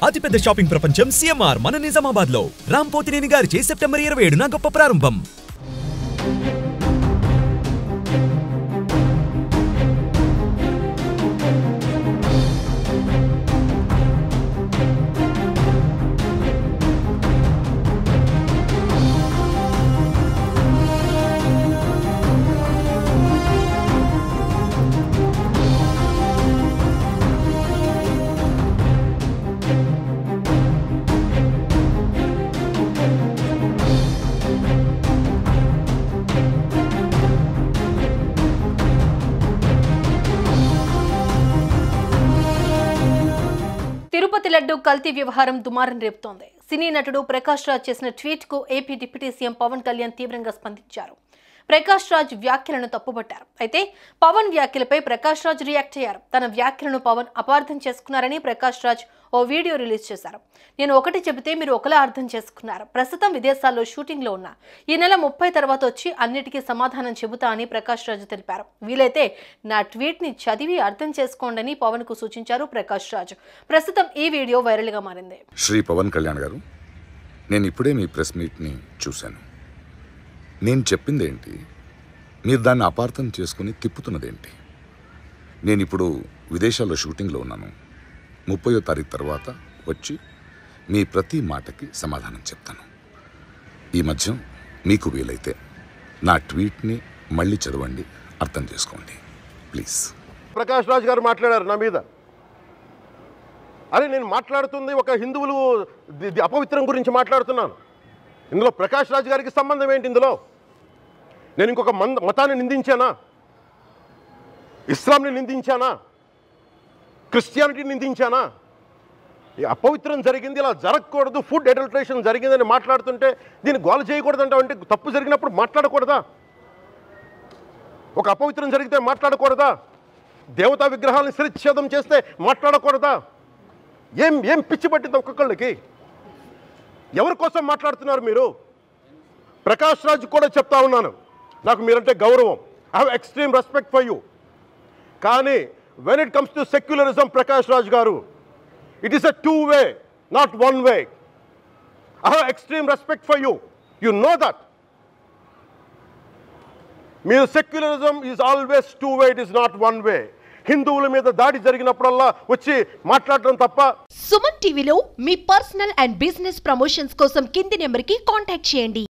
అతిపెద్ద షాపింగ్ ప్రపంచం సిఎంఆర్ మన నిజామాబాద్ లో రామ్ పోతినేని గారిచే సెప్టెంబర్ 27న గొప్ప ప్రారంభం. తిరుపతి లడ్డు కల్తీ వ్యవహారం దుమారం రేపుతోంది. సినీ నటుడు ప్రకాష్ రాజ్ చేసిన ట్వీట్ కు AP deputy CM Pawan Kalyan తీవ్రంగా స్పందించారు. ప్రకాష్ రాజ్ వ్యాఖ్యలను తప్పుపట్టారు. అయితే పవన్ వ్యాఖ్యలపై ప్రకాష్ రాజ్ రియాక్ట్ అయ్యారు. తన వ్యాఖ్యలను పవన్ అపార్థం చేసుకున్నారని ప్రకాష్ రాజ్ ఓ వీడియో రిలీజ్ చేశారు. నేను ఒకటి చెబితే మీరు ఒకలా అర్థం చేసుకున్నారు. ప్రస్తుతం విదేశాల్లో షూటింగ్ లో ఉన్నా. ఈ నెల 30 తర్వాత వచ్చి అన్నిటికీ సమాధానం చెబుతా అని ప్రకాష్ రాజ్ తెలిపారు. వీలైతే నా ట్వీట్ ని చదివి అర్థం చేసుకోండి పవన్ కు సూచించారు ప్రకాష్ రాజ్. ప్రస్తుతం ఈ వీడియో వైరల్ గా మారింది. శ్రీ పవన్ కళ్యాణ్ గారు, నేను ఇప్పుడే మీ ప్రెస్ మీట్ ని చూశాను. నేను చెప్పిందేంటి, మీరు దాన్ని అపార్థం చేసుకుని తిప్పుతున్నదేంటి? నేను ఇప్పుడు విదేశాల్లో షూటింగ్లో ఉన్నాను. 30వ తారీఖు తర్వాత వచ్చి మీ ప్రతి మాటకి సమాధానం చెప్తాను. ఈ మధ్య మీకు వీలైతే నా ట్వీట్ని మళ్ళీ చదవండి, అర్థం చేసుకోండి ప్లీజ్. ప్రకాష్ రాజ్ గారు మాట్లాడారు నా మీద. అరే, నేను మాట్లాడుతుంది ఒక హిందువులు అపవిత్రం గురించి మాట్లాడుతున్నాను. ఇందులో ప్రకాష్ రాజ్ గారికి సంబంధం ఏంటి? ఇందులో నేను ఇంకొక మతాన్ని నిందించానా? ఇస్లాంని నిందించానా? క్రిస్టియానిటీని నిందించానా? ఈ అపవిత్రం జరిగింది, ఇలా జరగకూడదు, ఫుడ్ అడల్టరేషన్ జరిగిందని మాట్లాడుతుంటే దీన్ని గోల చేయకూడదంటే, అంటే తప్పు జరిగినప్పుడు మాట్లాడకూడదా? ఒక అపవిత్రం జరిగితే మాట్లాడకూడదా? దేవతా విగ్రహాలను శిరచ్ఛేదం చేస్తే మాట్లాడకూడదా? ఏం పిచ్చి పట్టింది ఒక్కొక్కళ్ళకి? ఎవరి కోసం మాట్లాడుతున్నారు మీరు? ప్రకాష్ రాజ్ కూడా చెప్తా ఉన్నాను, నాకు మీరంటే గౌరవం. I have extreme respect for you. కానీ when it comes to secularism, Prakash Raj గారు, it is a 2-way, not 1-way. I have extreme respect for you. You know that. మీరు secularism is always 2-way, it is not 1-way. హిందువుల మీద దాడి జరిగినప్పుడల్లా వచ్చి మాట్లాడడం తప్ప. సుమన్ టీవీలో మీ పర్సనల్ అండ్ బిజినెస్ ప్రమోషన్స్ కోసం కింది నెంబర్కి కాంటాక్ట్ చేయండి.